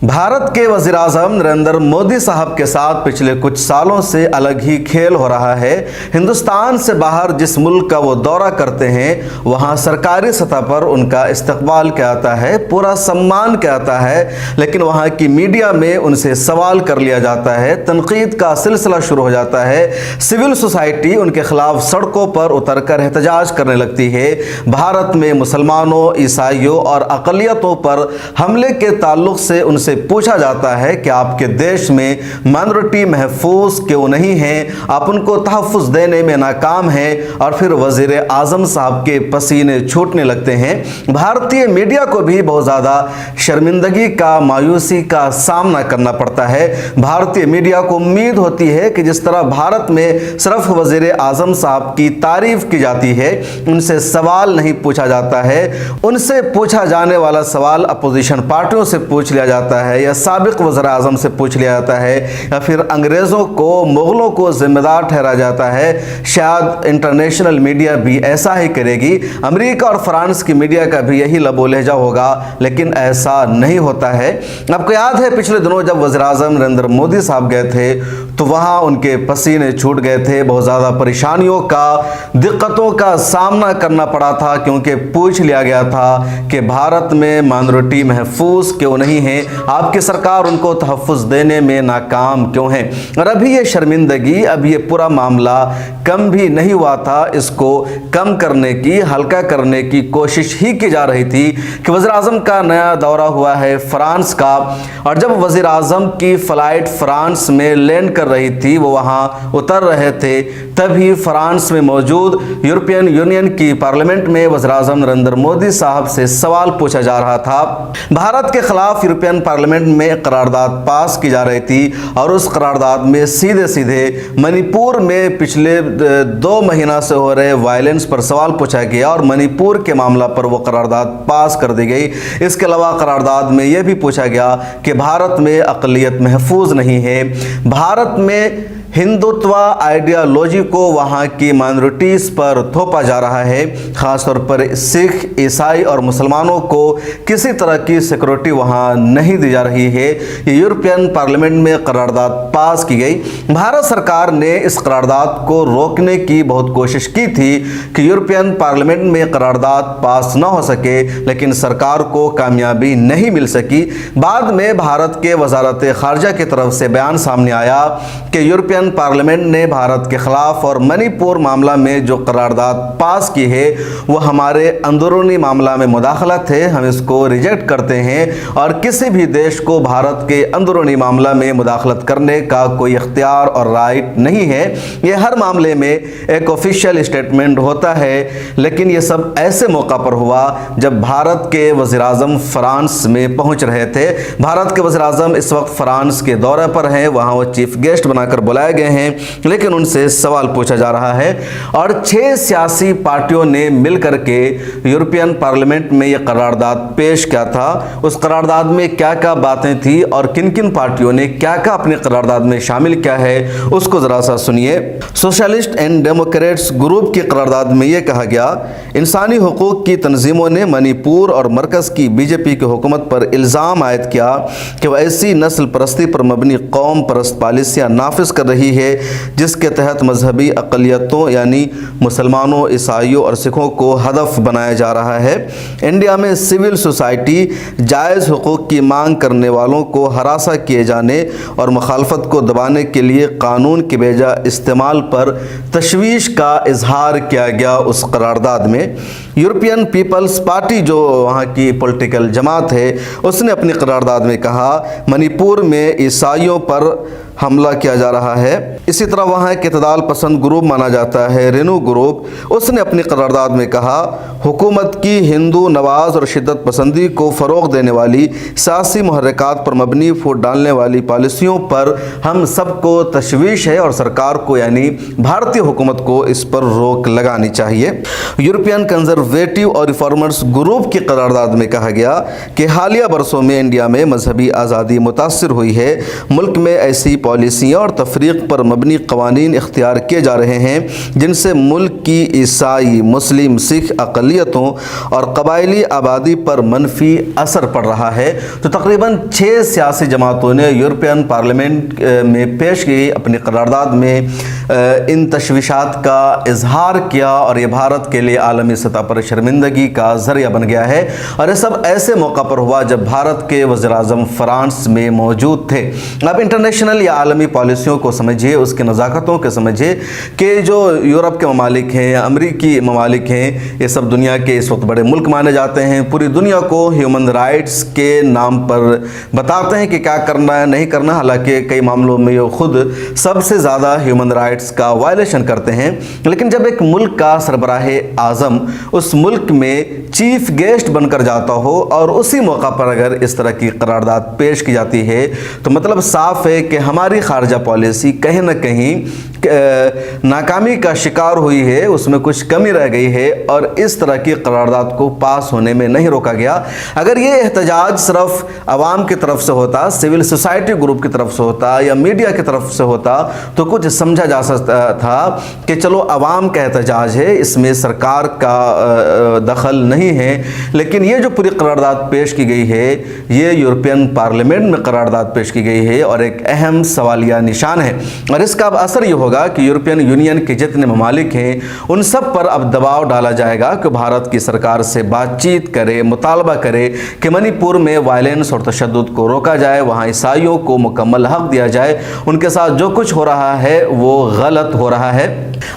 भारत के वज़ीर आज़म नरेंद्र मोदी साहब के साथ पिछले कुछ सालों से अलग ही खेल हो रहा है। हिंदुस्तान से बाहर जिस मुल्क का वो दौरा करते हैं वहाँ सरकारी सतह पर उनका इस्तकबाल क्या आता है, पूरा सम्मान क्या आता है, लेकिन वहाँ की मीडिया में उनसे सवाल कर लिया जाता है, तनकीद का सिलसिला शुरू हो जाता है। सिविल सोसाइटी उनके खिलाफ सड़कों पर उतर कर एहतजाज करने लगती है। भारत में मुसलमानों, ईसाइयों और अक़लियतों पर हमले के ताल्लुक़ से उनसे पूछा जाता है कि आपके देश में माइनॉरिटी महफूज क्यों नहीं है, आप उनको तहफ़्फ़ुज़ देने में नाकाम हैं, और फिर वज़ीर आज़म साहब के पसीने छूटने लगते हैं। भारतीय मीडिया को भी बहुत ज़्यादा शर्मिंदगी का, मायूसी का सामना करना पड़ता है। भारतीय मीडिया को उम्मीद होती है कि जिस तरह भारत में सिर्फ वज़ीर आज़म साहब की तारीफ़ की जाती है, उनसे सवाल नहीं पूछा जाता है। उनसे पूछा जाने वाला सवाल अपोजिशन पार्टियों से पूछ लिया जाता है, या साबिक वज़ीर आज़म से पूछ लिया जाता है, या फिर अंग्रेज़ों को, मुग़लों को ज़िम्मेदार ठहरा जाता है। शायद इंटरनेशनल मीडिया भी ऐसा ही करेगी, अमेरिका और फ्रांस की मीडिया का भी यही लबो लहजा होगा, लेकिन ऐसा नहीं होता है। आपको याद है पिछले दिनों जब वज़ीर आज़म नरेंद्र मोदी साहब गए थे तो वहाँ उनके पसीने छूट गए थे, बहुत ज़्यादा परेशानियों का, दिक्कतों का सामना करना पड़ा था, क्योंकि पूछ लिया गया था कि भारत में माइनॉरिटी महफूज क्यों नहीं है, आपकी सरकार उनको तहफ़्फ़ुज़ देने में नाकाम क्यों है। और अभी ये शर्मिंदगी, अब ये पूरा मामला कम भी नहीं हुआ था, इसको कम करने की, हल्का करने की कोशिश ही की जा रही थी कि वज़ीर आज़म का नया दौरा हुआ है फ्रांस का, और जब वज़ीर आज़म की फ़्लाइट फ्रांस में लैंड कर रही थी, वो वहाँ उतर रहे थे, तभी फ्रांस में मौजूद यूरोपियन यूनियन की पार्लियामेंट में वज़ीर आज़म नरेंद्र मोदी साहब से सवाल पूछा जा रहा था। भारत के खिलाफ यूरोपियन पार्लियामेंट में करारदाद पास की जा रही थी, और उस करारदाद में सीधे सीधे मणिपुर में पिछले 2 महीना से हो रहे वायलेंस पर सवाल पूछा गया, और मणिपुर के मामला पर वो करारदाद पास कर दी गई। इसके अलावा करारदाद में यह भी पूछा गया कि भारत में अक़लियत महफूज नहीं है, भारत में हिंदुत्व आइडियोलॉजी को वहाँ की माइनॉरिटीज़ पर थोपा जा रहा है, ख़ासतौर पर सिख, ईसाई और मुसलमानों को किसी तरह की सिक्योरिटी वहाँ नहीं दी जा रही है। ये यूरोपियन पार्लियामेंट में करारदाद पास की गई। भारत सरकार ने इस करारदाद को रोकने की बहुत कोशिश की थी कि यूरोपियन पार्लियामेंट में करारदाद पास न हो सके, लेकिन सरकार को कामयाबी नहीं मिल सकी। बाद में भारत के वज़ारत ख़ारजा की तरफ से बयान सामने आया कि यूरोपियन पार्लियामेंट ने भारत के खिलाफ और मणिपुर मामला में जो करारदाद पास की है वो हमारे अंदरूनी मामला में मुदाखलत है, हम इसको रिजेक्ट करते हैं, और किसी भी देश को भारत के अंदरूनी मामला में मुदाखलत करने का कोई इख्तियार और राइट नहीं है। ये हर मामले में एक ऑफिशियल स्टेटमेंट होता है, लेकिन ये सब ऐसे मौका पर हुआ जब भारत के वज़ीर आज़म फ्रांस में पहुंच रहे थे। भारत के वज़ीर आज़म इस वक्त फ्रांस के दौरे पर हैं, वहाँ वो चीफ गेस्ट बनाकर बुलाए गए हैं, लेकिन उनसे सवाल पूछा जा रहा है। और 6 सियासी पार्टियों ने मिलकर के यूरोपियन पार्लियामेंट में यह करारदाद पेश किया था। उस करारदाद में क्या क्या बातें थी और किन किन पार्टियों ने क्या क्या अपने करारदाद में शामिल किया है, उसको ज़रा सा सुनिए। सोशलिस्ट एंड डेमोक्रेट्स ग्रुप की करारदाद में यह कहा गया, इंसानी हुकूक की तंजीमों ने मणिपुर और मरकज़ की बीजेपी की हुकूमत पर इल्ज़ाम आयद किया कि वह ऐसी नस्ल परस्ती पर मबनी कौम परस्त पॉलिसियाँ नाफिज कर रही है जिसके तहत मजहबी अक़लियतों यानी मुसलमानों, ईसाइयों और सिखों को हदफ बनाया जा रहा है। इंडिया में सिविल सोसाइटी जायज़ हुकूक की मांग करने वालों को हरासा किए जाने और मुखालफत को दबाने के लिए कानून के बेजा इस्तेमाल पर तशवीश का इजहार किया गया। उस करारदाद में यूरोपियन पीपल्स पार्टी, जो वहाँ की पॉलिटिकल जमात है, उसने अपनी करारदाद में कहा मणिपुर में ईसाइयों पर हमला किया जा रहा है। इसी तरह वहाँ एक इतदाल पसंद ग्रुप माना जाता है, रेनू ग्रुप, उसने अपनी करारदाद में कहा हुकूमत की हिंदू नवाज और शिद्दत पसंदी को फ़रोग़ देने वाली सियासी मुहर्रिकात पर मबनी फूट डालने वाली पॉलिसियों पर हम सबको तशवीश है, और सरकार को यानी भारतीय हुकूमत को इस पर रोक लगानी चाहिए। यूरोपियन कंजर्वेटिव और रिफॉर्मर्स ग्रुप की करारदाद में कहा गया कि हालिया बरसों में इंडिया में मजहबी आज़ादी मुतासर हुई है, मुल्क में ऐसी پالیسیاں اور تفریق پر مبنی قوانین اختیار کیے جا رہے ہیں جن سے ملک کی عیسائی، مسلم، سکھ اقلیتوں اور قبائلی آبادی پر منفی اثر پڑ رہا ہے۔ تو تقریباً 6 سیاسی جماعتوں نے یورپین پارلیمنٹ میں پیش کی اپنی قرارداد میں ان تشویشات کا اظہار کیا، اور یہ بھارت کے لیے عالمی سطح پر شرمندگی کا ذریعہ بن گیا ہے، اور یہ سب ایسے موقع پر ہوا جب بھارت کے وزیر اعظم فرانس میں موجود تھے۔ اب انٹرنیشنل یا عالمی پالیسیوں کو سمجھیے، اس کی نزاکتوں کو سمجھیے کہ جو یورپ کے ممالک ہیں، امریکی ممالک ہیں، یہ سب دنیا کے اس وقت بڑے ملک مانے جاتے ہیں، پوری دنیا کو ہیومن رائٹس کے نام پر بتاتے ہیں کہ کیا کرنا ہے نہیں کرنا، حالانکہ کئی معاملوں میں یہ خود سب سے زیادہ ہیومن رائٹس کا وائلیشن کرتے ہیں۔ لیکن جب ایک ملک کا سربراہ اعظم اس ملک میں چیف گیسٹ بن کر جاتا ہو اور اسی موقع پر اگر اس طرح کی قرارداد پیش کی جاتی ہے تو مطلب صاف ہے کہ ہماری خارجہ پالیسی کہیں نہ کہیں ناکامی کا شکار ہوئی ہے، اس میں کچھ کمی رہ گئی ہے، اور اس طرح کی قرارداد کو پاس ہونے میں نہیں روکا گیا۔ اگر یہ احتجاج صرف عوام کی طرف سے ہوتا، سول سوسائٹی گروپ کی طرف سے ہوتا یا میڈیا کی طرف سے ہوتا تو کچھ سمجھا جا سکتا تھا کہ چلو عوام کا احتجاج ہے، اس میں سرکار کا دخل نہیں ہے۔ لیکن یہ جو پوری قرارداد پیش کی گئی ہے، یہ یورپین پارلیمنٹ میں قرارداد پیش کی گئی ہے اور ایک اہم سوالیہ نشان ہے، اور اس کا اب اثر یہ ہوگا کہ یورپین یونین کے جتنے ممالک ہیں ان سب پر اب دباؤ ڈالا جائے گا کہ بھارت کی سرکار سے بات چیت کرے، مطالبہ کرے کہ منی پور میں وائلنس اور تشدد کو روکا جائے، وہاں عیسائیوں کو مکمل حق دیا جائے، ان کے ساتھ جو کچھ ہو رہا ہے وہ غلط ہو رہا ہے۔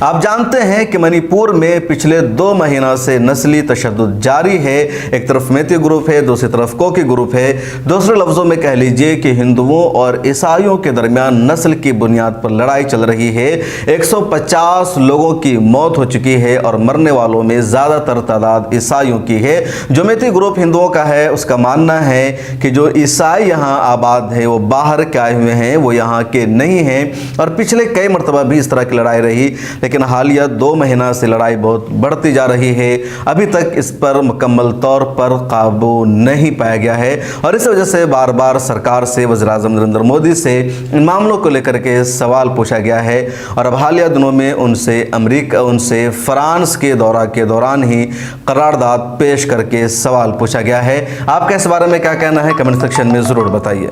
آپ جانتے ہیں کہ منی پور میں پچھلے 2 مہینہ سے نسلی تشدد جاری ہے، ایک طرف میتی گروپ ہے، دوسری طرف کوکی گروپ ہے، دوسرے لفظوں میں کہہ لیجئے کہ ہندوؤں اور عیسائیوں کے درمیان نسل کی بنیاد پر لڑائی چل رہی ہے۔ 150 لوگوں کی موت ہو چکی ہے اور مرنے والوں میں زیادہ تر تعداد عیسائیوں کی ہے۔ جو میتی گروپ ہندوؤں کا ہے اس کا ماننا ہے کہ جو عیسائی یہاں آباد ہیں وہ باہر کے آئے ہوئے ہیں، وہ یہاں کے نہیں ہیں، اور پچھلے کئی مرتبہ بھی اس طرح کی لڑائی رہی، لیکن حالیہ 2 مہینہ سے لڑائی بہت بڑھتی جا رہی ہے، ابھی تک اس پر مکمل طور پر قابو نہیں پایا گیا ہے، اور اس وجہ سے بار بار سرکار سے، وزیر اعظم نریندر مودی سے ان معاملوں کو لے کر کے سوال پوچھا گیا ہے، اور اب حالیہ دنوں میں ان سے فرانس کے دورہ کے دوران ہی قرارداد پیش کر کے سوال پوچھا گیا ہے۔ آپ کا اس بارے میں کیا کہنا ہے کمنٹ سیکشن میں ضرور بتائیے۔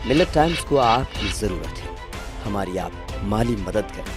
ملت ٹائمز کو آپ کی ضرورت ہے، ہماری آپ مالی مدد کریں۔